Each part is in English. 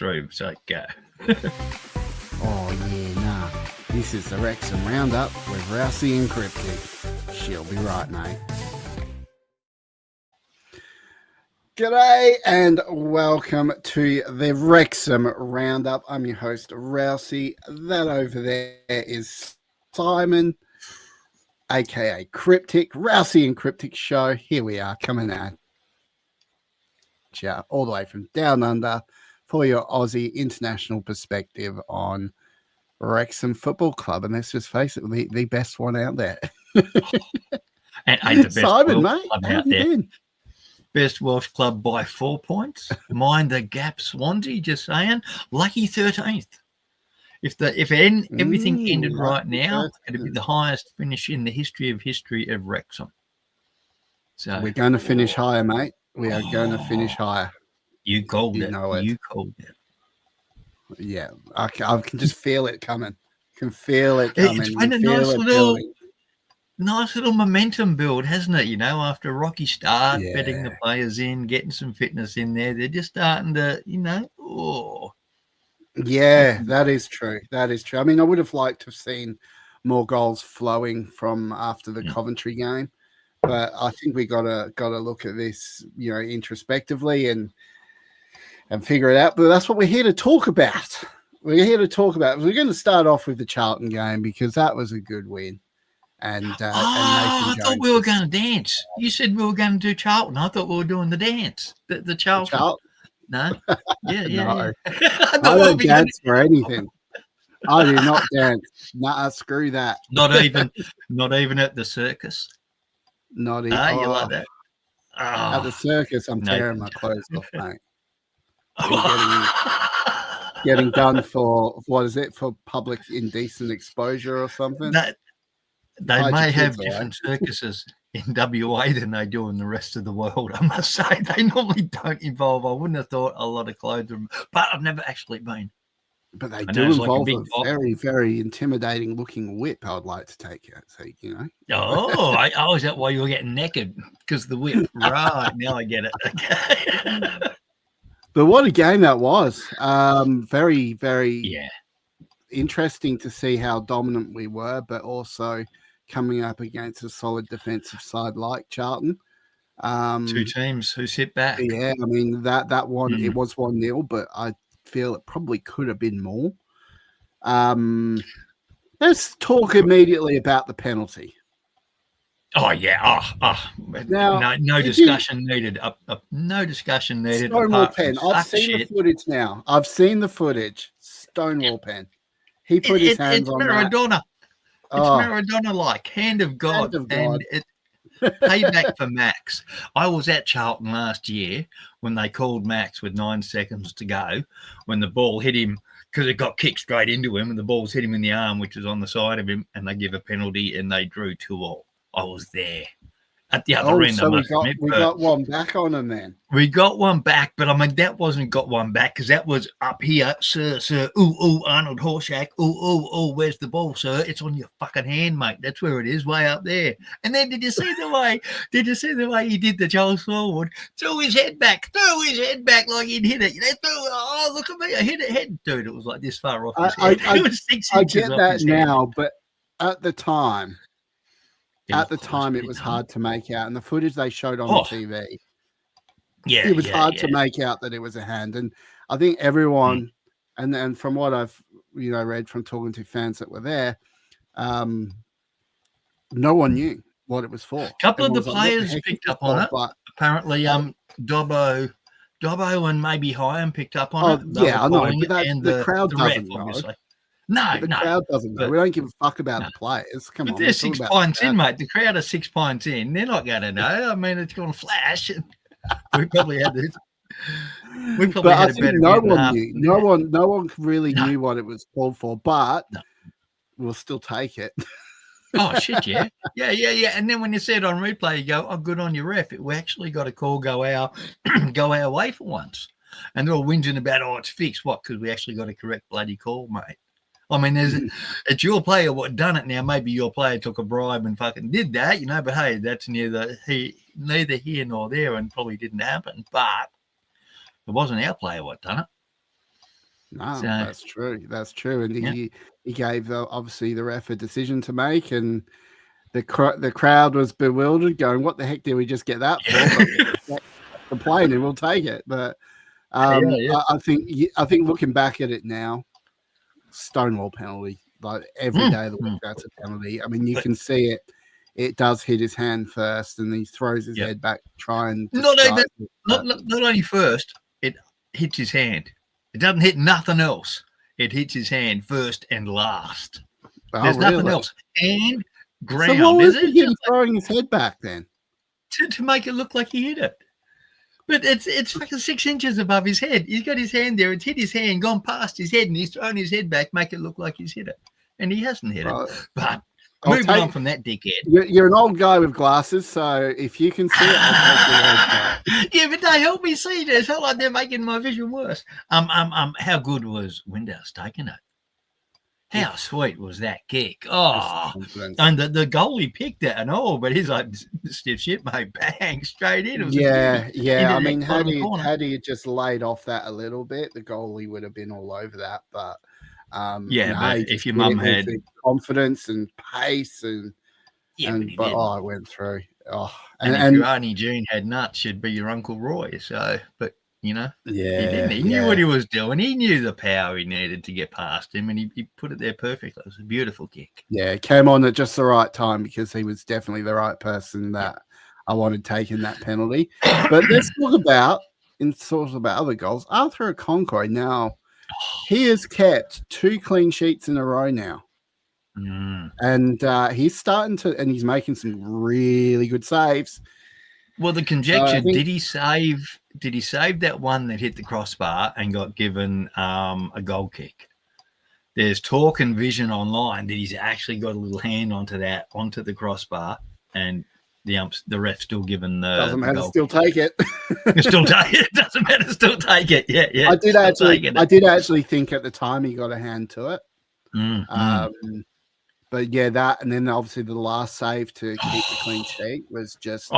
through. So go. Oh, yeah, nah. This is the Wrexham Roundup with Rowdy and Cryptic. She'll be right, mate. G'day and welcome to the Wrexham Roundup. I'm your host, Rowdy. That over there is Simon, a.k.a. Cryptic. Rowdy and Cryptic Show. Here we are, coming at you all the way from down under for your Aussie international perspective on Wrexham Football Club. And let's just face it, the best one out there. and the best Simon, Welsh mate, club how out have you there. been? Best Welsh club by 4 points. Mind the gap, Swansea, just saying. Lucky 13th. If everything ended right now, it'd be the highest finish in the history of Wrexham. So we're going to finish higher, mate. We are going to finish higher. You called it. Know it. You called it. Yeah, I can just feel it coming. Can feel it coming. It's been a nice little momentum build, hasn't it? You know, after a rocky start, betting the players in, getting some fitness in there, they're just starting to, Yeah, that is true. That is true. I mean, I would have liked to have seen more goals flowing from after the Coventry game, but I think we gotta look at this, introspectively and figure it out. But that's what we're here to talk about. We're here to talk about. We're going to start off with the Charlton game because that was a good win. And I thought we were going to dance. You said we were going to do Charlton. I thought we were doing the dance. The Charlton. No? Yeah. No. I don't dance for anything. I do not dance. Nah, screw that. Not even at the circus. Not even. You like that? At the circus, I'm tearing my clothes off, mate. Getting done for what is it? For public indecent exposure or something? They may have different circuses in WA than they do in the rest of the world. I must say they normally don't involve. I wouldn't have thought a lot of clothes, but I've never actually been. But they do involve a very, very intimidating looking whip. I would like to take it. So Oh, is that why you were getting naked? Because the whip. Right, now I get it. Okay. But what a game that was. Very, very interesting to see how dominant we were, but also coming up against a solid defensive side like Charlton. Two teams who sit back. Yeah, I mean, that one, it was 1-0, but I feel it probably could have been more. Let's talk immediately about the penalty. Oh yeah. Now, no discussion needed. No discussion needed. Stonewall pen. I've seen the footage now. I've seen the footage. Stonewall pen. He put his hands on Maradona. That. It's Maradona-like hand of God. And it payback for Max. I was at Charlton last year when they called Max with 9 seconds to go, when the ball hit him because it got kicked straight into him, and the ball's hit him in the arm, which is on the side of him, and they give a penalty, and they drew 2-2. I was there at the other end. So we got one back on him then. We got one back, but I mean that wasn't got one back because that was up here, sir. Arnold Horshack. Where's the ball, sir? It's on your fucking hand, mate. That's where it is, way up there. And then did you see the way he did the Charles forward? Threw his head back like he'd hit it. Look at me, I hit it head, dude. It was like this far off his head. It was 6 inches. I get off that his now, head. but at the time. It was hard to make out, and the footage they showed on the TV, it was hard to make out that it was a hand. And I think everyone, and then from what I've read from talking to fans that were there, no one knew what it was for. A couple of the players picked up on it. But apparently, Dobbo and maybe Hyam picked up on it. Yeah, I know, but the crowd doesn't know. Obviously. No, the crowd doesn't know. We don't give a fuck about the players. Come on. They're 6 pints in, mate. The crowd are 6 pints in. They're not going to know. I mean, it's going to flash. We probably had this. But I think no one knew. No one really knew what it was called for, but we'll still take it. Oh, shit, yeah. Yeah. And then when you see it on replay, you go, oh, good on your ref. We actually got a call go our way for once. And they're all whinging about, it's fixed. What? Because we actually got a correct bloody call, mate. I mean, it's your player what done it now. Maybe your player took a bribe and fucking did that, but hey, that's neither here nor there and probably didn't happen. But it wasn't our player what done it. No, So that's true. That's true. And yeah. he gave obviously the ref a decision to make, and the crowd was bewildered, going, "What the heck did we just get that for?" But complaining, we'll take it. But Yeah. I think looking back at it now, Stonewall penalty. Like every day of the week, that's a penalty. I mean, you can see it. It does hit his hand first, and he throws his head back, trying to Not strike. not only first, it hits his hand. It doesn't hit nothing else. It hits his hand first and last. There's nothing else. And ground. So what was him throwing his head back then? To make it look like he hit it. But it's fucking 6 inches above his head. He's got his hand there. It's hit his hand, gone past his head, and he's thrown his head back, make it look like he's hit it. And he hasn't hit it. But moving on from that dickhead. You're an old guy with glasses, so if you can see it, I'll take yeah, but they help me see this. Hell, like they're making my vision worse. How good was Windass taking it? How sweet was that kick? Oh, and the goalie picked it and all, but he's like, stiff shit, mate, bang, straight in. It was I mean, had he just laid off that a little bit, the goalie would have been all over that. But but if your mum had confidence and pace and it went through. Oh, and if your Auntie June had nuts, she'd be your Uncle Roy. So, but he didn't. He knew what he was doing. He knew the power he needed to get past him, and he put it there perfectly. It was a beautiful kick. Yeah, it came on at just the right time because he was definitely the right person that I wanted taking that penalty. But let's talk about other goals. Arthur Okonkwo now, he has kept 2 clean sheets in a row now. And he's starting to, and he's making some really good saves. Well, the conjecture, did he save that one that hit the crossbar and got given a goal kick? There's talk and vision online that he's actually got a little hand onto the crossbar, and the ref still given the doesn't matter, goal still kick. Take it. Still take it. Doesn't matter, still take it. Yeah. I did actually think at the time he got a hand to it. But yeah, that, and then obviously the last save to keep the clean sheet was just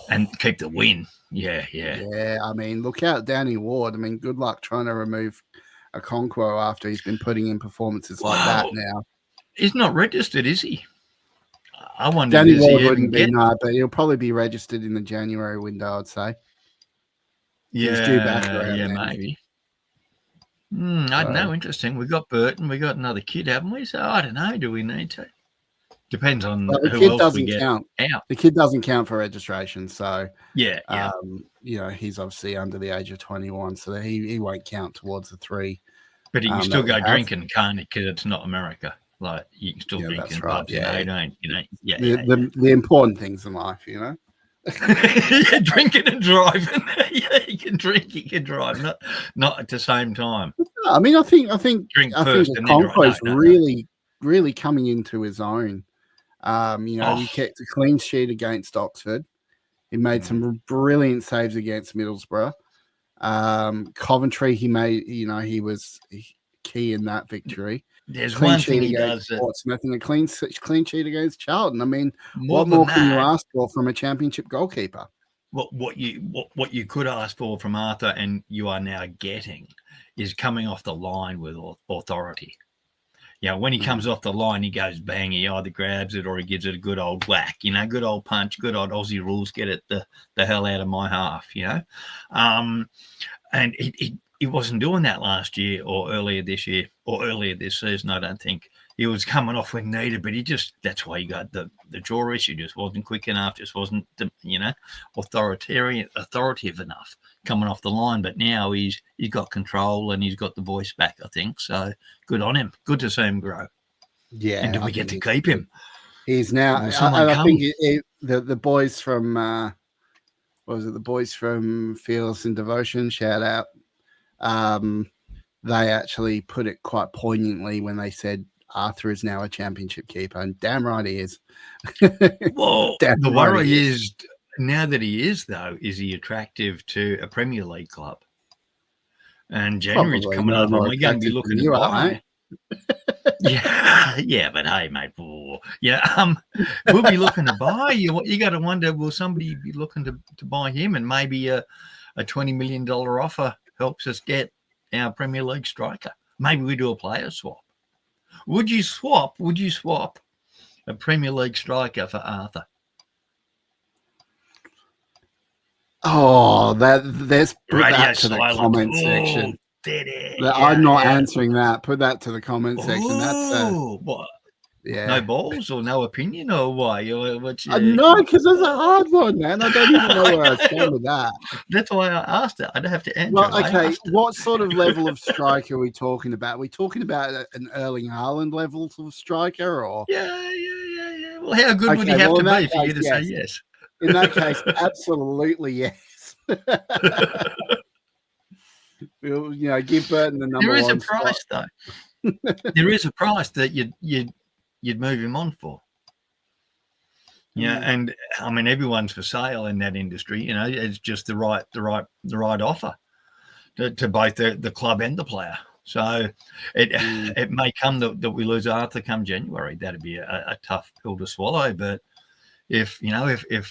and keep the win. Yeah. I mean, look out, Danny Ward. I mean, good luck trying to remove Okonkwo after he's been putting in performances like that now. He's not registered, is he? I wonder. Danny Ward wouldn't be, but he'll probably be registered in the January window, I'd say. Yeah, he's due back around maybe. I don't know. Interesting. We got Burton. We got another kid, haven't we? So I don't know. Do we need to? Depends on who else we get out. The kid doesn't count for registration, so yeah. He's obviously under the age of 21, so he won't count towards the 3. But he can still go drinking, can't he? Because it's not America. Like you can still drink in pubs, The important things in life, drinking and driving. You can drink, you can drive, not at the same time. I mean, I think drink first and then drive. Really coming into his own. He kept a clean sheet against Oxford. He made some brilliant saves against Middlesbrough. Coventry, he was key in that victory. There's one thing he does at Portsmouth and a clean sheet against Charlton. I mean, what more can you ask for from a championship goalkeeper? What you could ask for from Arthur, and you are now getting, is coming off the line with authority. When he comes off the line, he goes bang. He either grabs it or he gives it a good old whack. Good old punch, good old Aussie rules. Get it the hell out of my half. And he wasn't doing that last year or earlier this year or earlier this season. I don't think he was coming off when needed, but that's why he got the draw issue. Just wasn't quick enough. Just wasn't authoritative enough coming off the line. But now he's got control and he's got the voice back, I think. So good on him. Good to see him grow. Yeah. And do we get to keep him? He's now. I think the boys from the boys from Fearless and Devotion, shout out. They actually put it quite poignantly when they said Arthur is now a championship keeper, and damn right he is. Well, the worry is now that he is, though, is he attractive to a Premier League club? And January's coming up, and we're going to be looking to buy him. Yeah, but hey, mate, we'll be looking to buy you. You got to wonder, will somebody be looking to buy him, and maybe a $20 million offer helps us get our Premier League striker. Maybe we do a player swap. Would you swap a Premier League striker for Arthur? Oh, let's put Radio that to the silence. comment section. Yeah, I'm not answering that. Put that to the comment section. Oh, what? Yeah. No balls or no opinion or why? What's no, because it's a hard one, man. I don't even know where I stand with that. That's why I asked it. I don't have to answer. Well, okay. What sort of level of striker are we talking about? Are we talking about an Erling Haaland level of striker, or? Yeah. Well, how good would he have to be for you to say yes? In that case, absolutely yes. We'll, give Burton the number one. There is a price, though. There is a price that you'd move him on for. Yeah, and I mean everyone's for sale in that industry. It's just the right offer to both the club and the player. So it may come that we lose Arthur come January. That'd be a tough pill to swallow. But if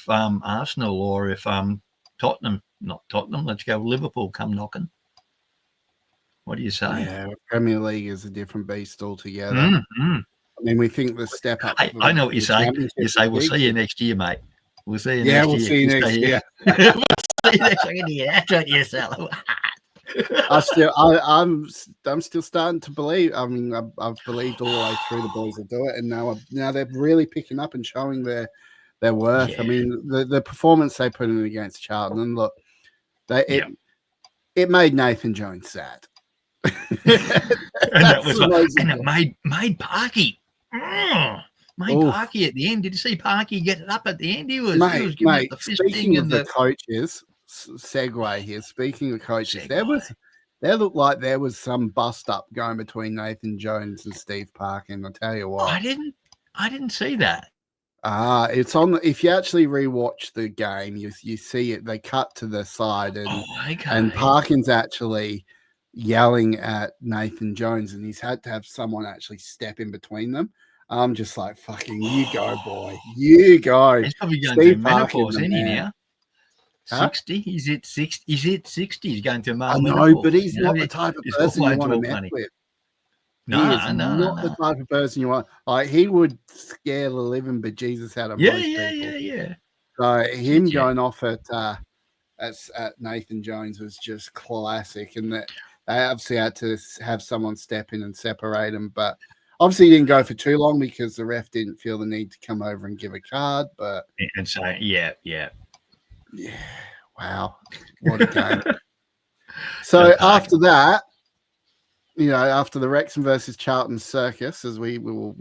Arsenal or if not Tottenham, let's go Liverpool come knocking. What do you say? Yeah, Premier League is a different beast altogether. Mm-hmm. I mean, we think the step up. I know what you say. You say we'll see you next year, mate. We'll see you next year. Yeah, we'll see you next year. We'll see you next year. That's what you say. I'm still starting to believe. I mean, I've believed all the way through the boys will do it, and now they're really picking up and showing their worth. Yeah. I mean, the performance they put in against Charlton, and look, it made Nathan Jones sad. and it made Parky. Parky at the end. Did you see Parky get it up at the end? He was giving the speaking of the coaches, segue here. Speaking of coaches, there looked like there was some bust up going between Nathan Jones and Steve Parky. And I'll tell you what, I didn't see that. It's on. If you actually rewatch the game, you see it. They cut to the side, and Parkin's actually yelling at Nathan Jones, and he's had to have someone actually step in between them. I'm just like, fucking, you go, boy. You go. He's probably going through menopause, isn't he now? 60? He's at 60. He's at 60. He's going through menopause. I know, but he's not the type of person you want to mess with. No, not the type of person you want. Like, he would scare the living bejesus out of most people. Yeah. So him going off at Nathan Jones was just classic, and that they obviously had to have someone step in and separate him. But obviously, he didn't go for too long because the ref didn't feel the need to come over and give a card. But and say, yeah. Wow, what a game! So after that. After the Wrexham versus Charlton circus, as we will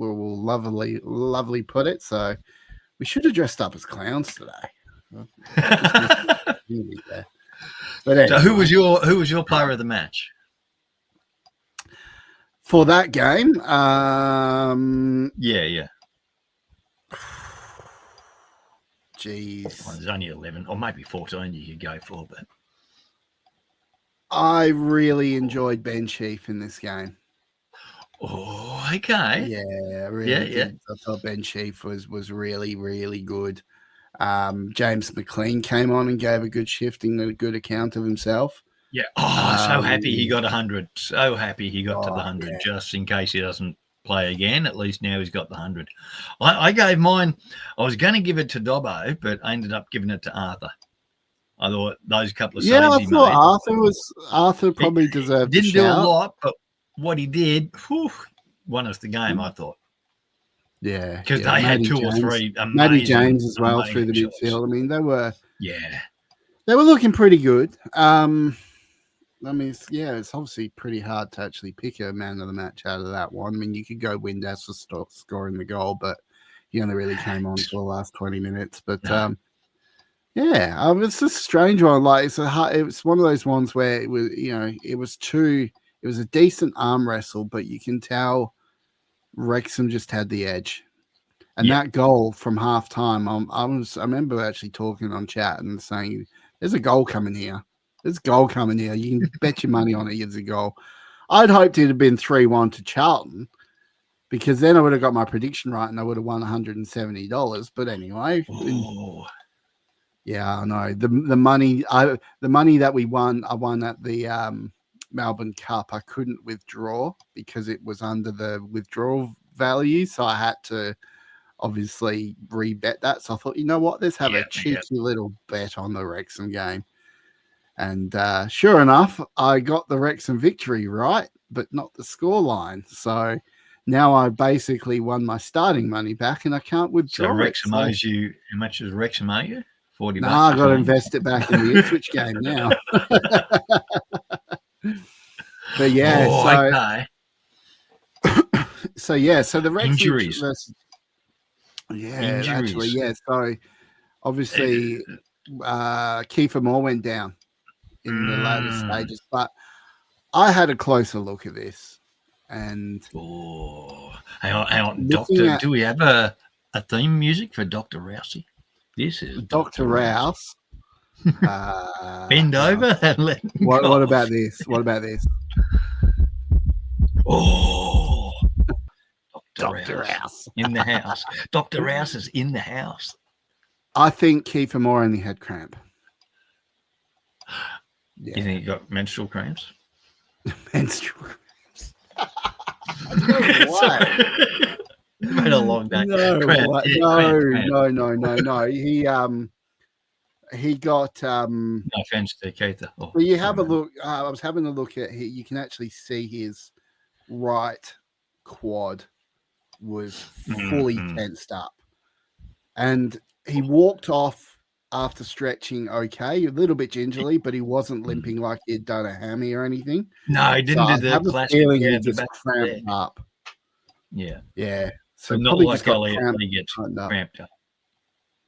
lovely put it. So we should have dressed up as clowns today. But anyway. So who was your player of the match for that game? Yeah. Jeez, there's only 11 or maybe 14 you could go for, but. I really enjoyed Ben Sheaf in this game. Oh, okay. Yeah, really. I thought Ben Sheaf was really, really good. James McLean came on and gave a good shifting and a good account of himself. Yeah. So happy he got 100. So happy he got to the 100, just in case he doesn't play again. At least now he's got the 100. I gave mine. I was going to give it to Dobbo, but I ended up giving it to Arthur. I thought those couple of saves he made. Arthur probably deserved. Didn't do a lot, but what he did, won us the game. I thought. Yeah, because they had two or three amazing. Matty James as well through the midfield. I mean, they were looking pretty good. I mean, it's obviously pretty hard to actually pick a man of the match out of that one. I mean, you could go Windass for scoring the goal, but he only really came on for the last 20 minutes. But it's a strange one. Like it's one of those ones where it was, it was a decent arm wrestle, but you can tell Wrexham just had the edge. And that goal from half time, I remember actually talking on chat and saying, "There's a goal coming here. There's a goal coming here. You can bet your money on it. It's a goal." I'd hoped it'd have been 3-1 to Charlton, because then I would have got my prediction right and I would have won $170. But anyway. Yeah, I know. The money that we won, I won at the Melbourne Cup, I couldn't withdraw because it was under the withdrawal value. So I had to obviously re-bet that. So I thought, you know what, let's have a cheeky little bet on the Wrexham game. And sure enough, I got the Wrexham victory right, but not the scoreline. So now I basically won my starting money back and I can't withdraw. So Wrexham owes you, how much does Wrexham owe you? 40 bucks. I got to invest it back in the Ipswich game now. But yeah, so the Wrexham injuries. Injuries. Actually, yeah. So obviously, Kiefer Moore went down in the later stages, but I had a closer look at this, and hang on, Doctor. Do we have a theme music for Dr. Rousey? This is Dr. Rouse. Bend over and let him what go. about this? What about this? Oh, Dr. Rouse in the house. Dr. Rouse is in the house. I think Kiefer Moore only had cramp. Yeah. You think he got menstrual cramps? Menstrual cramps. Why? It's been a long day. No. He got. No offense to Keith. Well, you have a look. I was having a look at. You can actually see his right quad was fully tensed up, and he walked off after stretching okay, a little bit gingerly, but he wasn't limping like he'd done a hammy or anything. No, he didn't do the classic. Feeling he just cramped up. Yeah. So not like Elliot Lee gets cramped up.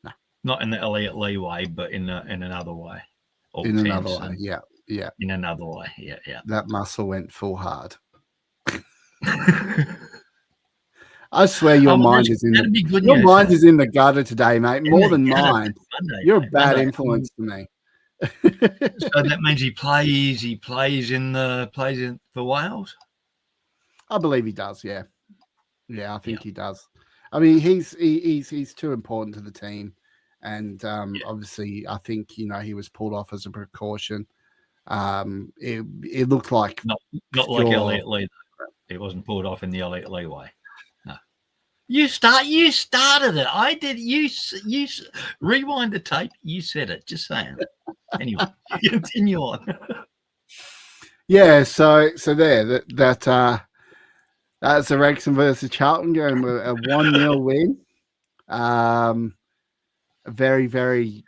No. Not in the Elliot Lee way, but in another way. In another way, yeah. In another way, yeah. That muscle went full hard. I swear your mind is in the gutter today, mate. More than mine. You're a bad influence to me. So that means he plays for Wales? I believe he does, yeah. Yeah, I think he does. I mean, he's too important to the team. And obviously I think, he was pulled off as a precaution. It looked like not like Elliot Lee. It wasn't pulled off in the Elliot Lee way. No. You started it. I did. You rewind the tape. You said it. Just saying. Anyway, continue on. Yeah. So there. That's the Wrexham versus Charlton game. A 1-0 win. A very, very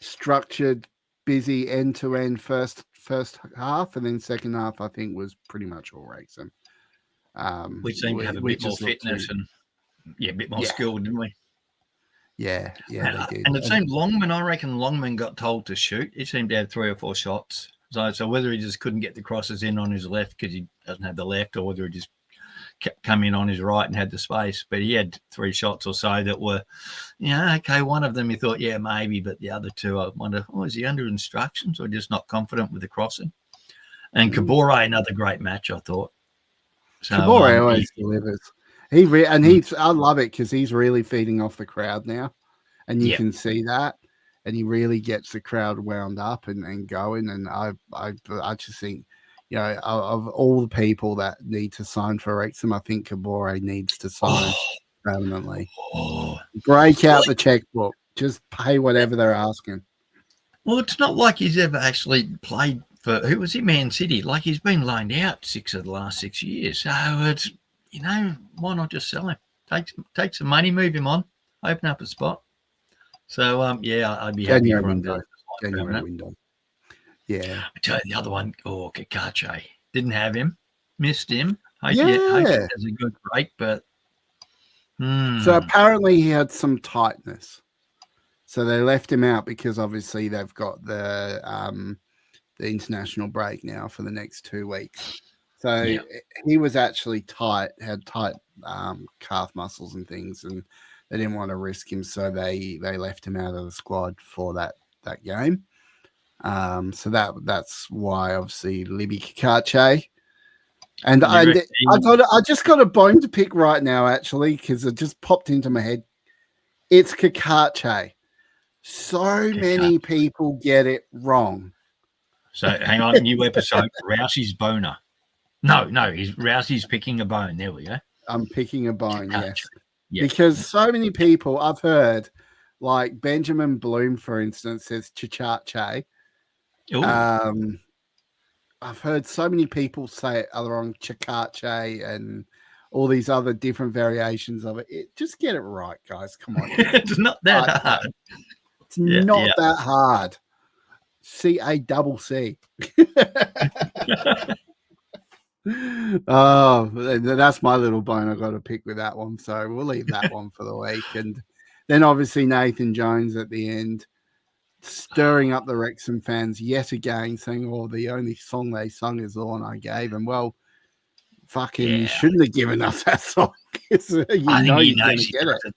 structured, busy end-to-end first half, and then second half I think was pretty much all Wrexham. We seemed to have a bit more fitness and a bit more skill, didn't we? Yeah, they did. And it seemed I reckon Longman got told to shoot. He seemed to have 3 or 4 shots. So whether he just couldn't get the crosses in on his left because he doesn't have the left, or whether he just kept coming on his right and had the space, but he had 3 shots or so that were, okay. One of them you thought, maybe, but the other 2, I wonder, is he under instructions or just not confident with the crossing? And Kabore, another great match, I thought. So, Kabore always delivers. I love it because he's really feeding off the crowd now, and you can see that, and he really gets the crowd wound up and going. And I just think, of all the people that need to sign for Wrexham, I think Kabore needs to sign permanently. Break out the checkbook. Just pay whatever they're asking. Well, it's not like he's ever actually played for, who was he, Man City? Like, he's been loaned out 6 of the last 6 years. So it's, why not just sell him? Take some money, move him on, open up a spot. So, I'd be happy for him. January window. Yeah. I tell you, the other one, Kakache. Didn't have him. Missed him. Hope he has a good break, but... So apparently he had some tightness. So they left him out because obviously they've got the international break now for the next 2 weeks. So he was actually had tight calf muscles and things, and they didn't want to risk him, so they left him out of the squad for that game. So that's why obviously Libby Kakache. And I just got a bone to pick right now, actually, because it just popped into my head. It's Kakache. So many people get it wrong. So hang on, new episode, Rousey's boner. No, Rousey's picking a bone. There we go. I'm picking a bone, yes. Yeah. Because so many people I've heard, like Benjamin Bloom, for instance, says chichache. I've heard so many people say it wrong, chichache, and all these other different variations of it. Just get it right, guys. Come on. It's not that hard. It's not that hard. CACC. Oh, that's my little bone I got to pick with that one. So we'll leave that one for the week. And then obviously Nathan Jones at the end, stirring up the Wrexham fans yet again, saying, "Oh, the only song they sung is the one I gave." And well, fucking, you shouldn't have given us that song. You're going to get it.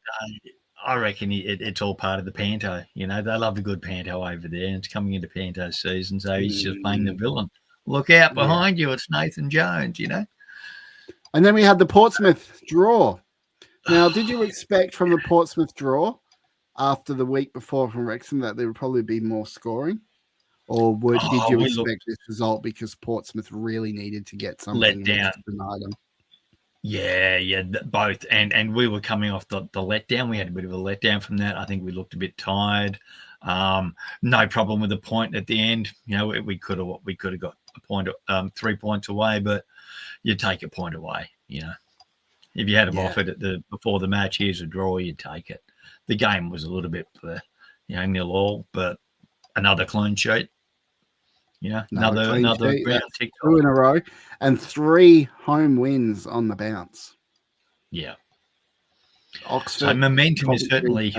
I reckon it's all part of the panto. You know, they love a good panto over there, and it's coming into panto season, so he's just playing the villain. Look out behind you, it's Nathan Jones, you know. And then we had the Portsmouth draw. Now, did you expect from the Portsmouth draw after the week before from Wrexham that there would probably be more scoring? Or did you expect this result because Portsmouth really needed to get something let down tonight? Yeah, both. And we were coming off the letdown. We had a bit of a letdown from that. I think we looked a bit tired. No problem with the point at the end. You know, we could have got a point, 3 points away, but you take a point away. You know, if you had them offered before the match, here's a draw, you'd take it. The game was a little bit, 0-0, but another clean sheet. You know, another round tick. 2 in a row and 3 home wins on the bounce. Yeah. Oxford. So momentum is certainly,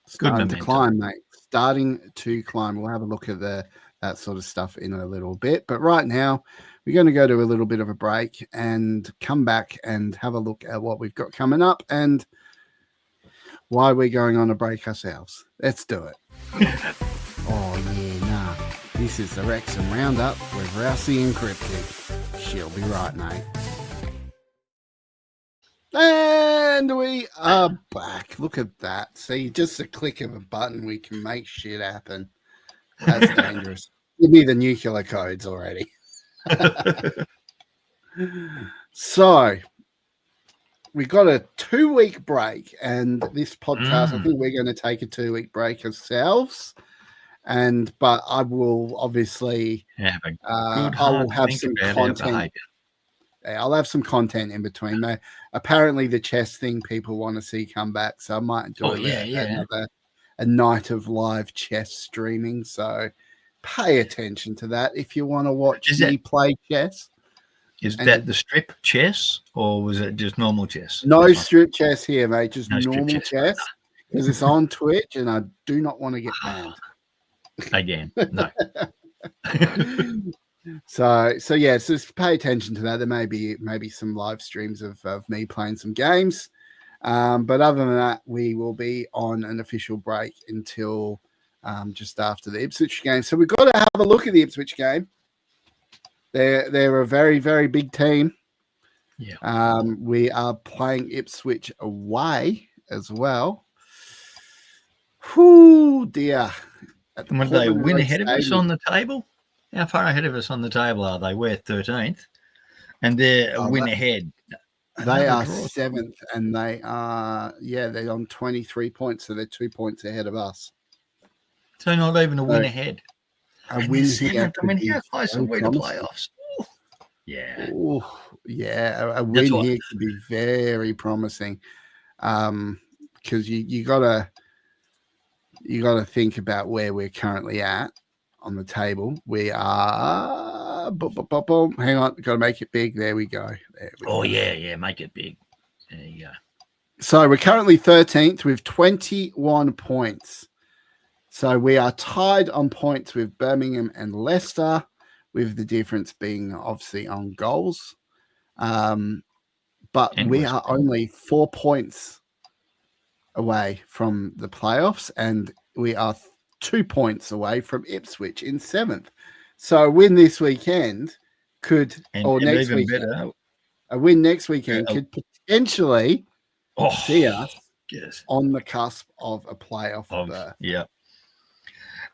starting to climb, mate. Starting to climb. We'll have a look at that sort of stuff in a little bit. But right now, we're going to go to a little bit of a break and come back and have a look at what we've got coming up and why we're going on a break ourselves. Let's do it. This is the Wrexham Roundup with Rowdy Encrypted. She'll be right, mate. And we are back. Look at that. See, just a click of a button, we can make shit happen. That's dangerous. Give me the nuclear codes already. So, we got a 2-week break, and this podcast, I think we're going to take a 2-week break ourselves. But I will obviously, I will have some content. I'll have some content in between. Apparently, the chess thing people want to see come back, so I might do a night of live chess streaming. So pay attention to that if you want to watch me play chess. Is that the strip chess, or was it just normal chess? No strip chess here, mate. Just normal chess because it's on Twitch, and I do not want to get banned. Again, no. So just pay attention to that. There may be some live streams of me playing some games, but other than that, we will be on an official break until just after the Ipswich game. So we've got to have a look at the Ipswich game. They're a very, very big team. Yeah. We are playing Ipswich away as well. Whoo, dear. Would they win ahead of us on the table? How far ahead of us on the table are they? We're 13th, and they're a win ahead. They are 7th, and they are they're on 23 points, so they're 2 points ahead of us. So not even a win ahead. A win here. I mean, how close are we to playoffs? Yeah. Ooh, yeah, a win here could be very promising. Because you gotta think about where we're currently at on the table. We are hang on, gotta make it big. There we go. Yeah, make it big. There you go. So we're currently 13th with 21 points. So we are tied on points with Birmingham and Leicester, with the difference being obviously on goals. But we are only 4 points away from the playoffs, and we are 2 points away from Ipswich in 7th. So a win this weekend next weekend, a win next weekend could potentially see us on the cusp of a playoff berth. Yeah.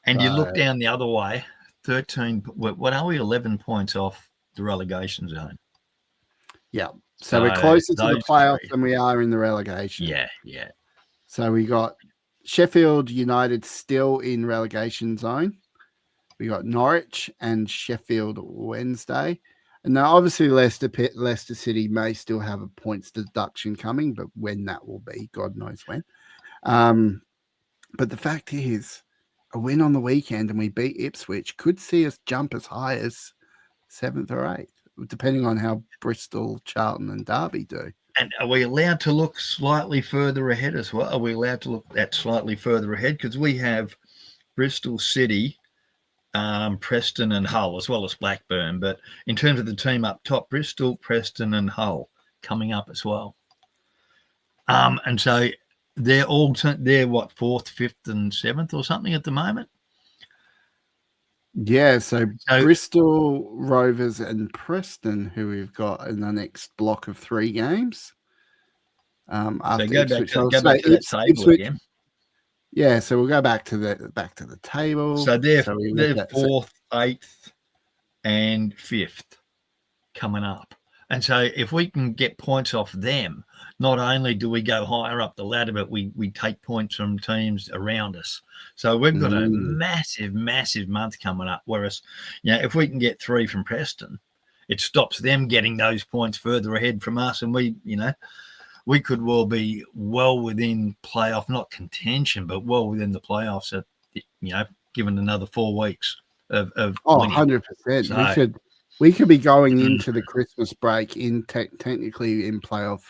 And you look down the other way, 13, what are we, 11 points off the relegation zone? Yeah. So we're closer to the playoffs than we are in the relegation. Yeah, yeah. So we got Sheffield United still in relegation zone. We got Norwich and Sheffield Wednesday. And now, obviously, Leicester City may still have a points deduction coming, but when that will be, God knows when. But the fact is, a win on the weekend and we beat Ipswich could see us jump as high as 7th or 8th, depending on how Bristol, Charlton and Derby do. And are we allowed to look slightly further ahead as well? Are we allowed to look at slightly further ahead? Because we have Bristol City, Preston and Hull, as well as Blackburn. But in terms of the team up top, Bristol, Preston and Hull coming up as well. And so they're what, 4th, 5th and 7th or something at the moment? Yeah, so Bristol, Rovers and Preston, who we've got in the next block of 3 games. After so go Ipswich, back to that table Ipswich, again. Yeah, so we'll go back to the table. So they're 4th, 8th and 5th coming up. And so if we can get points off them, not only do we go higher up the ladder, but we take points from teams around us. So we've got a massive, massive month coming up. Whereas, if we can get 3 from Preston, it stops them getting those points further ahead from us. And we could well be well within playoff, not contention, but well within the playoffs at, given another 4 weeks of winning. 100%. So, we could be going into the Christmas break in technically in playoff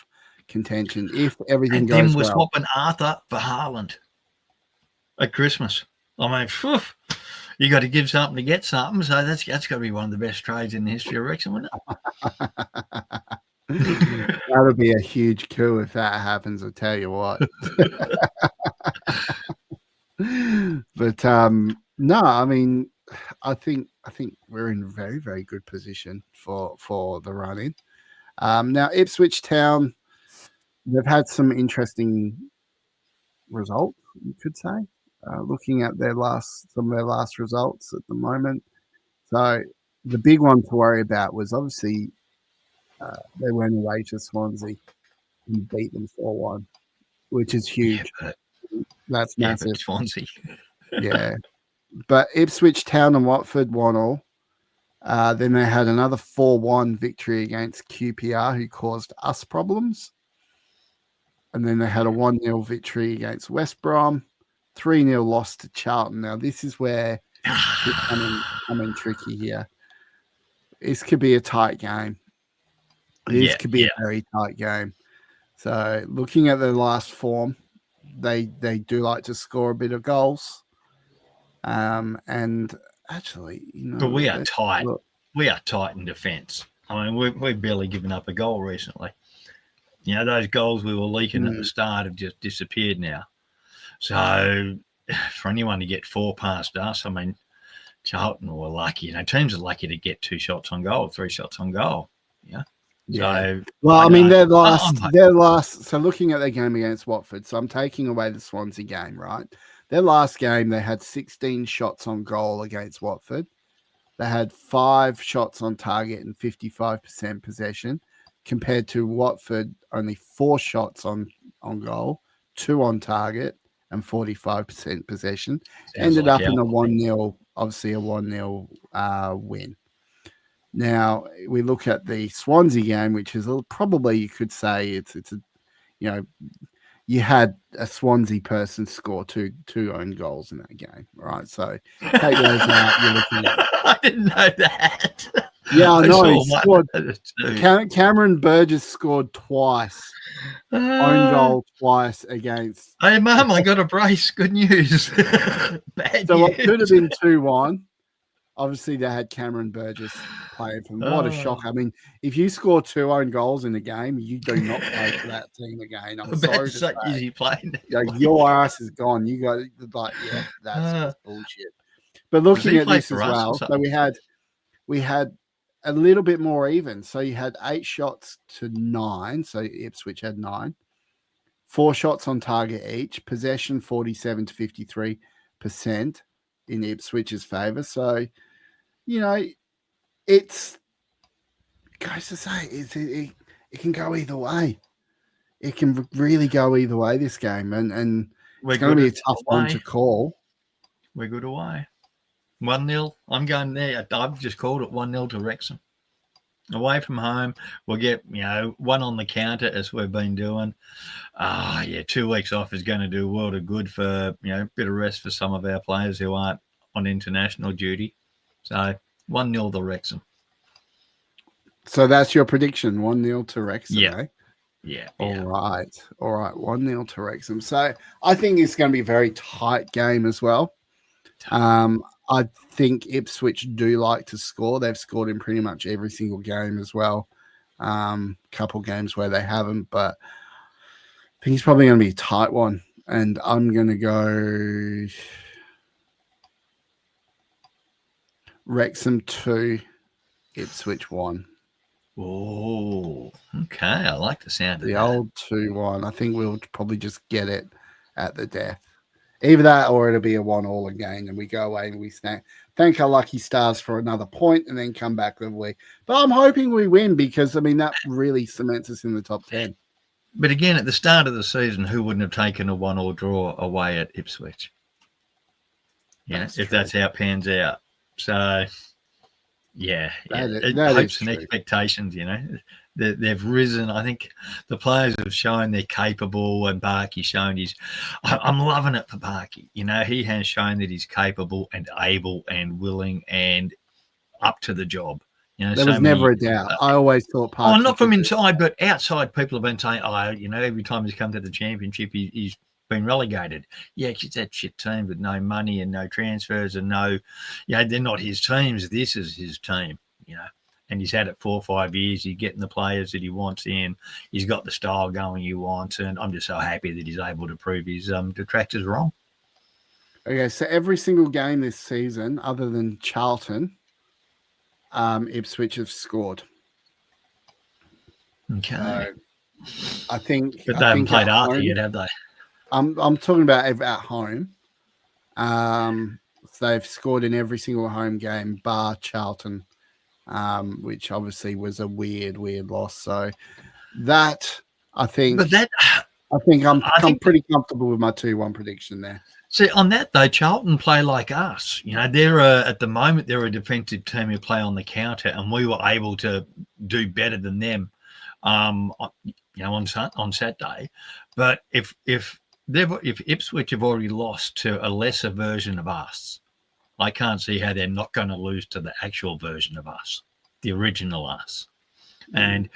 contention if everything goes well. Then we're swapping Arthur for Haaland at Christmas. I mean, you got to give something to get something. So that's got to be one of the best trades in the history of Wrexham, wouldn't it? That'll be a huge coup if that happens. I'll tell you what. But no, I mean, I think we're in a very, very good position for the run in. Now Ipswich Town, they've had some interesting results, you could say. Looking at some of their last results at the moment. So the big one to worry about was obviously they went away to Swansea and beat them 4-1, which is huge. Yeah, that's massive. Swansea. Yeah. But Ipswich Town and Watford 1-1. Then they had another 4-1 victory against QPR, who caused us problems. And then they had a 1-0 victory against West Brom, 3-0 loss to Charlton. Now, this is where it's coming tricky here. This could be a tight game. This could be a very tight game. So, looking at their last form, they do like to score a bit of goals. And actually, but we are tight. We are tight in defence. I mean, we've barely given up a goal recently. Those goals we were leaking at the start have just disappeared now. So for anyone to get 4 past us, I mean, Charlton were lucky. Teams are lucky to get 2 shots on goal, 3 shots on goal. Yeah. So, well, I mean, their last. So looking at their game against Watford, so I'm taking away the Swansea game, right? Their last game, they had 16 shots on goal against Watford. They had 5 shots on target and 55% possession, compared to Watford, only 4 shots on goal, 2 on target, and 45% possession. Ended up in a 1-0, obviously a 1-0 win. Now, we look at the Swansea game, which is probably, you could say, it's a, you had a Swansea person score two own goals in that game, right? So take those out. You're looking at. I didn't know that. Yeah, I know. He scored. Cameron Burgess scored twice. Own goal twice against. Hey, Mum, I got a brace. Good news. Bad so news. It could have been 2-1. Obviously, they had Cameron Burgess playing for them. What a shock. I mean, if you score 2 own goals in a game, you do not play for that team again. I'm sorry to say. Is he playing? Your ass is gone. You got that's just bullshit. But looking at this as well, so we had a little bit more even. So you had 8 shots to 9. So Ipswich had 9. 4 shots on target each. Possession 47 to 53%. in Ipswich's favour. So, you know, it goes to say it can go either way. It can really go either way, this game, and it's going to be a tough one to call. We're good away. 1-0. I'm going there. I've just called it 1-0 to Wrexham. Away from home, we'll get, one on the counter as we've been doing. 2 weeks off is going to do a world of good for, a bit of rest for some of our players who aren't on international duty. So 1-0 to Wrexham. So that's your prediction, 1-0 to Wrexham, yeah. eh? Yeah. All right. 1-0 to Wrexham. So I think it's going to be a very tight game as well. I think Ipswich do like to score. They've scored in pretty much every single game as well. Couple games where they haven't, but I think it's probably going to be a tight one. And I'm going to go Wrexham 2, Ipswich 1. Oh, okay. I like the sound of the that. old 2-1. I think we'll probably just get it at the death. Either that or it'll be a 1-1 again, and we go away and we thank our lucky stars for another point and then come back the week. But I'm hoping we win because, that really cements us in the top 10. But again, at the start of the season, who wouldn't have taken a 1-1 draw away at Ipswich? If that's how it pans out. So, hopes and expectations, they've risen. I think the players have shown they're capable, and Barkey's shown I'm loving it for Barkey. He has shown that he's capable and able and willing and up to the job. There was never a doubt. I always thought Parkey. Not from inside, but outside, people have been saying, every time he's come to the championship, he's been relegated. Yeah, it's that shit team with no money and no transfers and no, they're not his teams. This is his team, and he's had it 4 or 5 years. He's getting the players that he wants in. He's got the style going he wants, and I'm just so happy that he's able to prove his detractors wrong. Okay, so every single game this season, other than Charlton, Ipswich have scored. Okay. I think. But they haven't played Arthur yet, have they? I'm talking about at home. So they've scored in every single home game, bar Charlton, which obviously was a weird loss. So that I think. But that I think I'm pretty comfortable with my 2-1 prediction there. See, on that though, Charlton play like us. They're at the moment they're a defensive team who play on the counter, and we were able to do better than them. On Saturday. But if Ipswich have already lost to a lesser version of us, I can't see how they're not going to lose to the actual version of us, the original us. And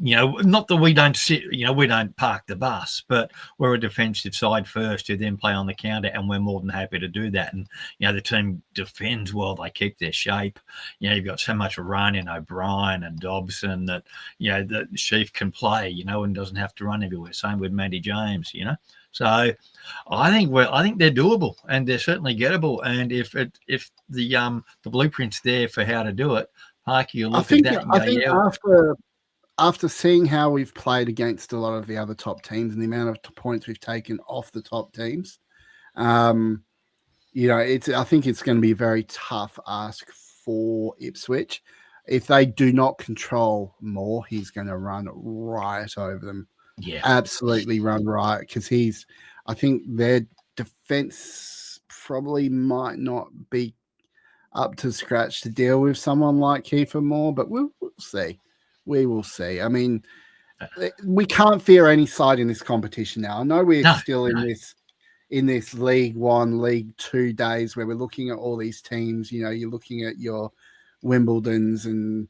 not that we don't sit, we don't park the bus, but we're a defensive side first who then play on the counter, and we're more than happy to do that. And, the team defends well. They keep their shape. You've got so much run in O'Brien and Dobson that, that Sheaf can play, and doesn't have to run everywhere. Same with Matty James, So I think they're doable, and they're certainly gettable. And if the blueprint's there for how to do it, Parky will look at that and go, I think after seeing how we've played against a lot of the other top teams and the amount of points we've taken off the top teams, I think it's going to be a very tough ask for Ipswich. If they do not control more, he's going to run right over them. Yeah, absolutely run right, because I think their defense probably might not be up to scratch to deal with someone like Kiefer Moore, but we'll see. We will see. We can't fear any side in this competition now. I know we're still in this League One, League Two days where we're looking at all these teams. You're looking at your Wimbledons and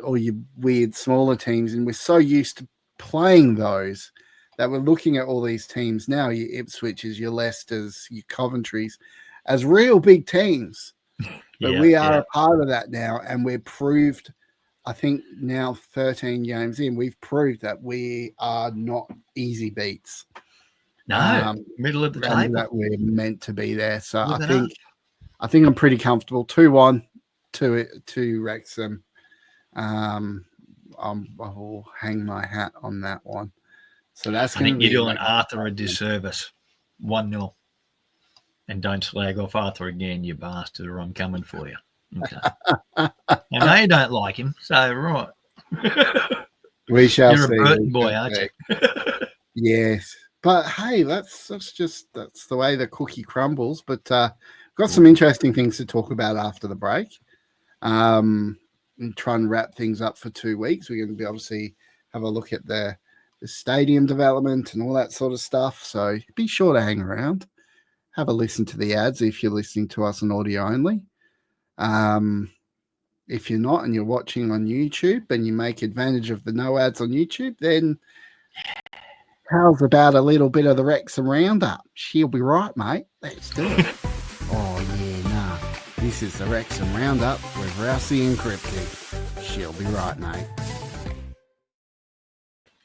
all your weird smaller teams, and we're so used to playing those that we're looking at all these teams now. Your Ipswiches, your Leicesters, your Coventrys, as real big teams. But we are a part of that now, and we're proved. I think now 13 games in, we've proved that we are not easy beats. No, middle of the table. That we're meant to be there. So I think I'm pretty comfortable. 2-1 to Wrexham. I will hang my hat on that one. So that's. I think you're doing Arthur a disservice. 1-0. And don't slag off Arthur again, you bastard, or I'm coming for you. Okay. I know you don't like him, so right. We shall You're see. a Burton boy, aren't you? Yes. But hey, that's the way the cookie crumbles. But got some interesting things to talk about after the break. And try and wrap things up for 2 weeks. We're going to be obviously have a look at the stadium development and all that sort of stuff. So be sure to hang around. Have a listen to the ads if you're listening to us on audio only. If you're not and you're watching on YouTube and you make advantage of the no ads on YouTube, then how's about a little bit of the Wrexham Roundup? She'll be right, mate. Let's do it. Oh, yeah, nah. This is the Wrexham Roundup with Rowdy and Cryptic. She'll be right, mate.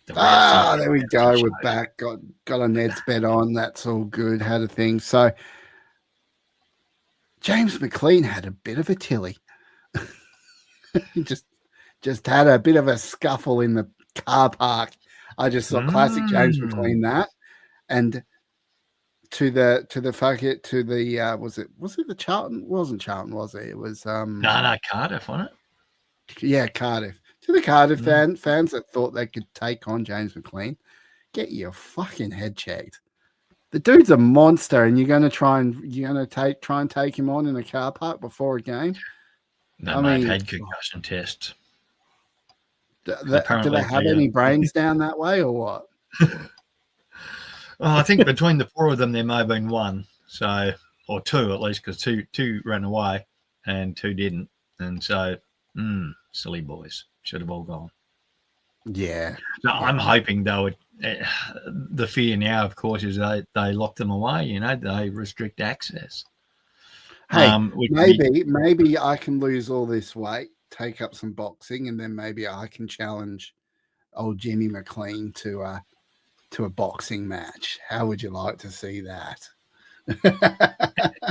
There we go. We're back. Got a Ned's bet on. That's all good. Had a thing. So James McLean had a bit of a tilly. He just had a bit of a scuffle in the car park. I just saw classic James McLean that. And to the was it the Charlton? It wasn't Charlton, was it? It was no, Cardiff, wasn't it? Yeah, Cardiff. To the Cardiff fans that thought they could take on James McLean, get your fucking head checked. The dude's a monster, and you're going to try and take him on in a car park before a game. No, they've had concussion tests. Do they have any brains down that way or what? I think between the four of them, there may have been one, or two at least, because two ran away and two didn't, and so silly boys should have all gone. Yeah. So I'm hoping though. The fear now, of course, is they lock them away. They restrict access. Hey, maybe I can lose all this weight, take up some boxing, and then maybe I can challenge old Jimmy McLean to a boxing match. How would you like to see that?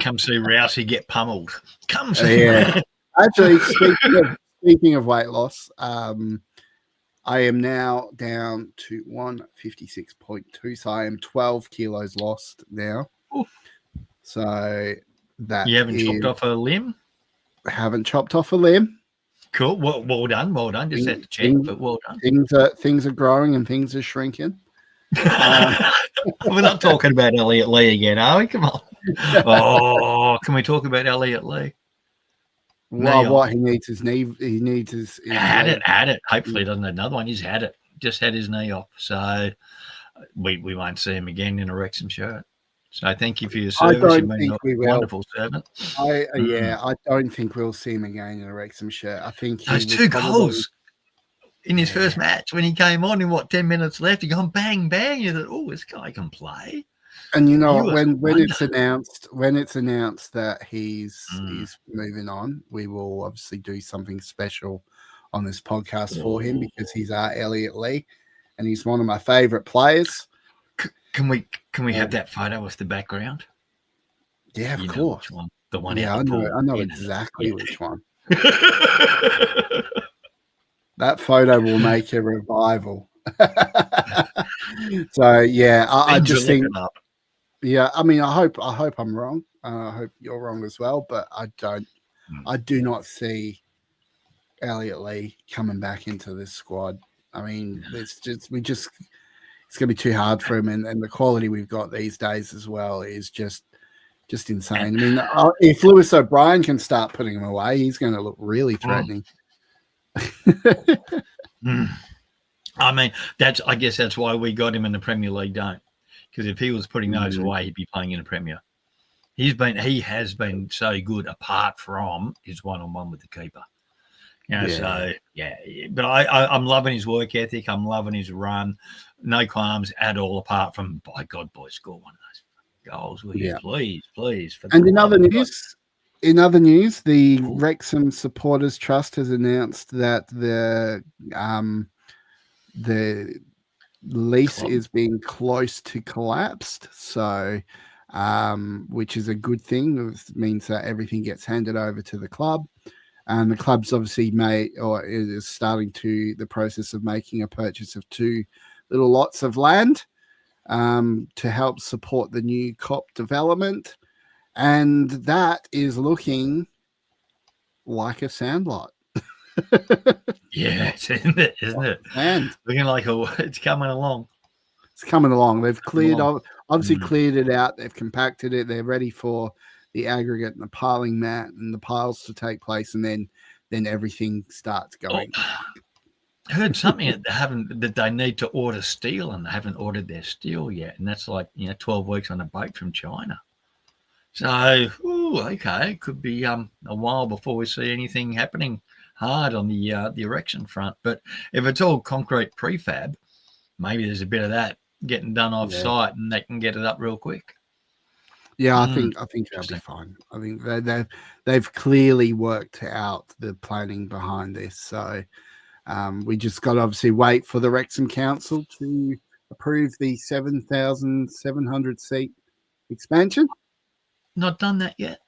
Come see Rousey get pummeled. Come see. Yeah. Actually, speaking of weight loss, I am now down to 156.2, so I am 12 kilos lost now. Ooh. So that you haven't chopped off a limb? Haven't chopped off a limb. Cool. Well done. Well done. Just had to check, but well done. Things are growing and things are shrinking. We're not talking about Elliot Lee again, are we? Come on. Oh, can we talk about Elliot Lee? Well, what he needs his knee. He needs his had it. Hopefully, he doesn't have another one. He's had it. Just had his knee off. So we won't see him again in a Wrexham shirt. So thank you for your service. You've been a wonderful servant. I don't think we'll see him again in a Wrexham shirt. I think those two goals in his first match when he came on in 10 minutes left, he gone bang bang. You thought, oh, this guy can play. And when it's announced that he's moving on, we will obviously do something special on this podcast for him because he's our Elliot Lee, and he's one of my favourite players. Can we have that photo with the background? Yeah, of course. One. The one. Yeah, I know exactly which one. That photo will make a revival. So yeah, I just think. Yeah, I mean, I hope I'm wrong. I hope you're wrong as well, but I do not see Elliot Lee coming back into this squad. I mean, it's going to be too hard for him, and the quality we've got these days as well is just insane. I mean, if Lewis O'Brien can start putting him away, he's going to look really threatening. I mean, I guess that's why we got him in the Premier League, don't? Because if he was putting those away, he'd be playing in the Premier. He has been so good apart from his one-on-one with the keeper. So yeah. But I'm loving his work ethic. I'm loving his run. No qualms at all. Apart from, by God, boy, score one of those goals, will you? Please. And in other news, the Wrexham Supporters Trust has announced that the lease is being close to collapsed, so which is a good thing. It means that everything gets handed over to the club, and the club's obviously is starting the process of making a purchase of 2 little lots of land to help support the new COP development. And that is looking like a sandlot. Yeah, isn't it? Isn't it? And Looking like it's coming along. it's coming along. They've cleared obviously Mm. cleared it out. They've compacted it. They're ready for the aggregate and the piling mat and the piles to take place, and then everything starts going. I heard something that they need to order steel, and they haven't ordered their steel yet, and that's like 12 weeks on a boat from China. So, okay, could be a while before we see anything happening hard on the erection front. But if it's all concrete prefab, maybe there's a bit of that getting done off site, and they can get it up real quick. Yeah, I think they'll be fine. I think they've clearly worked out the planning behind this. So we just got to obviously wait for the Wrexham Council to approve the 7,700 seat expansion. Not done that yet?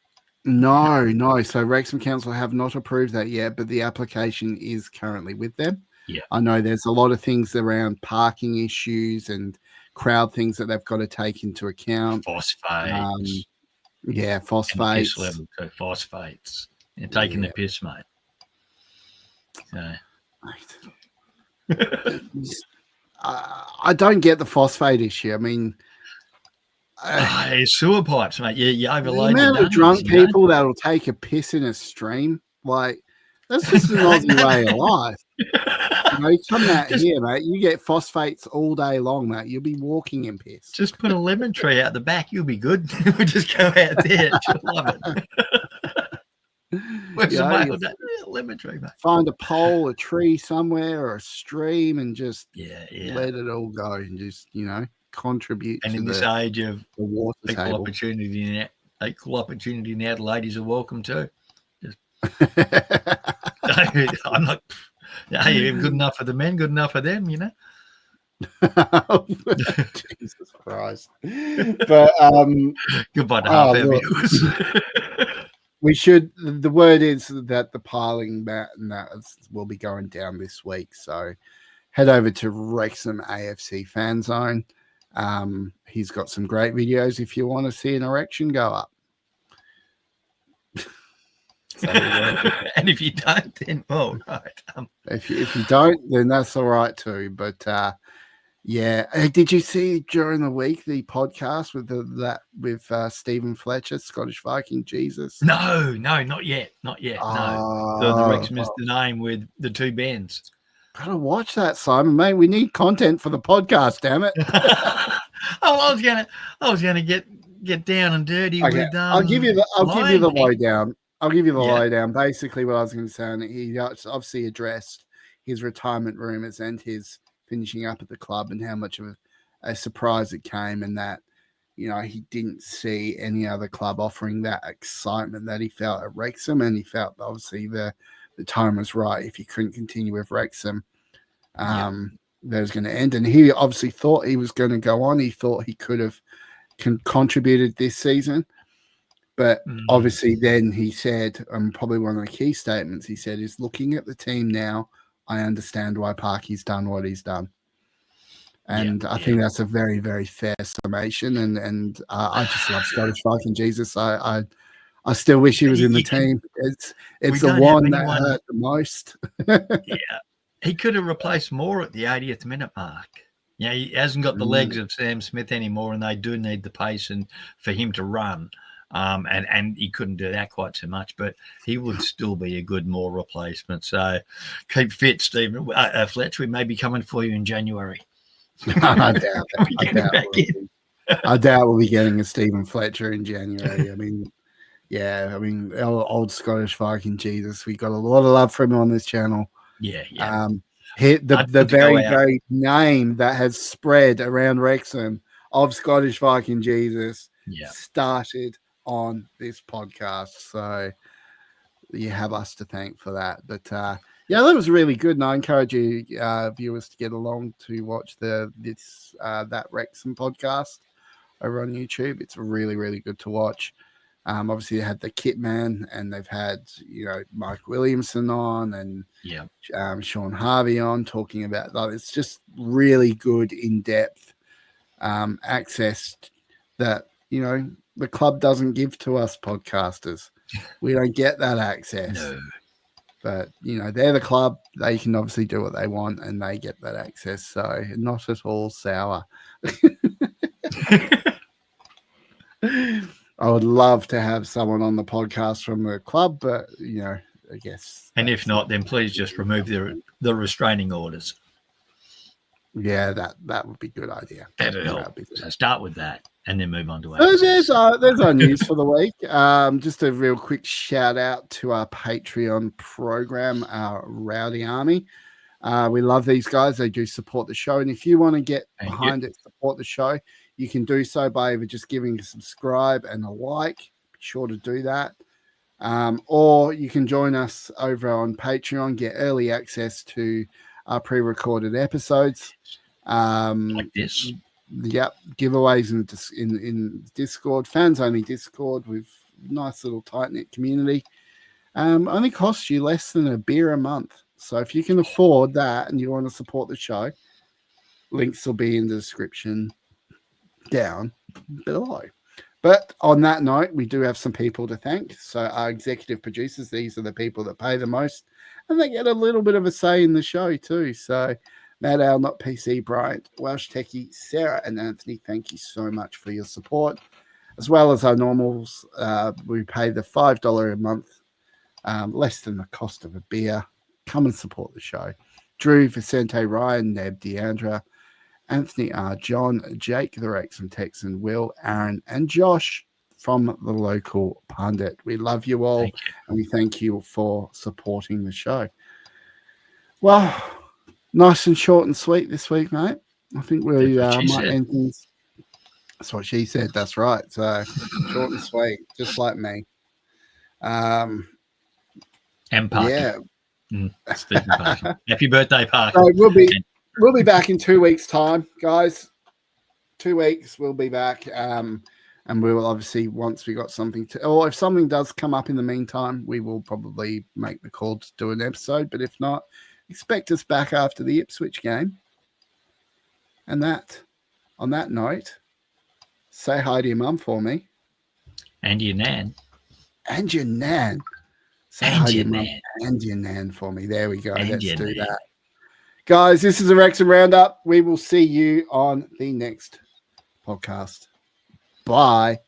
No. So Wrexham Council have not approved that yet, but the application is currently with them. Yeah. I know there's a lot of things around parking issues and crowd things that they've got to take into account. Phosphates. Phosphates. Piss level too. Phosphates. You're taking the piss, mate. So. I don't get the phosphate issue. I mean, sewer pipes, mate. You overload the amount of drunk people that'll take a piss in a stream, like that's just an Aussie way of life. You come out here, mate. You get phosphates all day long, mate. You'll be walking in piss. Just put a lemon tree out the back. You'll be good. We'll just go out there. You'll love it. Where's the mate with that lemon tree, mate? Find a pole, a tree somewhere, or a stream, and just let it all go, and just contribute. And to in this age of the water equal opportunity now, the ladies are welcome too. I'm not. Hey, good enough for the men, good enough for them, Jesus Christ! But goodbye to half our viewers. We should. The word is that the piling mat and that will be going down this week. So head over to Wrexham AFC Fan Zone. He's got some great videos if you want to see an erection go up. And if you don't, then right. If you don't, then that's all right too. But did you see during the week the podcast with Stephen Fletcher, Scottish Viking Jesus? No, not yet. No. So the Wrexham is the name with the two bands. Gotta watch that, Simon, mate. We need content for the podcast, damn it. I was gonna get down and dirty with I'll give you the lowdown. I'll give you the lowdown. Basically, what I was going to say, and he obviously addressed his retirement rumors and his finishing up at the club and how much of a surprise it came, and that he didn't see any other club offering that excitement that he felt at Wrexham, and he felt obviously the time was right. If he couldn't continue with Wrexham, that was going to end, and he obviously thought he was going to go on. He thought he could have contributed this season. But obviously then he said, probably one of the key statements he said is, looking at the team now, I understand why Parky's done what he's done. And I think that's a very, very fair summation. And I just love Scottish Viking Jesus. I still wish he was in the team. It's the one that hurt the most. He could have replaced Moore at the 80th minute mark. He hasn't got the legs of Sam Smith anymore, and they do need the pace and for him to run. And he couldn't do that quite so much, but he would still be a good Moore replacement. So keep fit, Stephen. Fletch, we may be coming for you in January. I doubt we'll be getting a Stephen Fletcher in January. Old Scottish Viking Jesus. We got a lot of love for him on this channel. The very name that has spread around Wrexham of Scottish Viking Jesus started on this podcast, so you have us to thank for that. But that was really good, and I encourage you viewers to get along to watch that Wrexham podcast over on YouTube. It's really, really good to watch. Obviously they had the Kit Man, and they've had Mike Williamson on, and Sean Harvey on, talking about that. It's just really good in-depth access that the club doesn't give to us podcasters. We don't get that access. No. But, you know, they're the club. They can obviously do what they want and they get that access. So not at all sour. I would love to have someone on the podcast from the club, but, you know, I guess. And if not, then please just remove the restraining orders. Yeah, that would be a good idea. That'd help. So start with that and then move on to So there's our news for the week. Just a real quick shout out to our Patreon program, our Rowdy Army. We love these guys. They do support the show. And if you want to get behind it, support the show, you can do so by either just giving a subscribe and a like. Be sure to do that. Or you can join us over on Patreon, get early access to our pre-recorded episodes. Like this. Yep, giveaways in Discord, fans only Discord with nice little tight-knit community. Only costs you less than a beer a month. So if you can afford that and you want to support the show, links will be in the description down below. But on that note, we do have some people to thank. So our executive producers, these are the people that pay the most, and they get a little bit of a say in the show too. So Matt Al, Not PC, Bryant, Welsh Techie, Sarah, and Anthony, thank you so much for your support. As well as our normals, we pay the $5 a month, less than the cost of a beer. Come and support the show. Drew, Vicente, Ryan, Neb, Deandra, Anthony R, John, Jake, the Wrexham Texan, Will, Aaron, and Josh from the local pundit. We love you all, and we thank you for supporting the show. Well, nice and short and sweet this week, mate. I think we might end things. That's what she said. That's right. So short and sweet, just like me. And Parky. Yeah. Stephen Parky. Happy birthday, Parky. So we'll be back in 2 weeks' time, guys. 2 weeks, we'll be back. And we will obviously, once we got something to, or if something does come up in the meantime, we will probably make the call to do an episode. But if not, expect us back after the Ipswich game. And on that note, say hi to your mum for me. And your nan. And your nan. Say hi to your mum and your nan for me. There we go. Let's do that. Guys, this is the Wrexham Roundup. We will see you on the next podcast. Bye.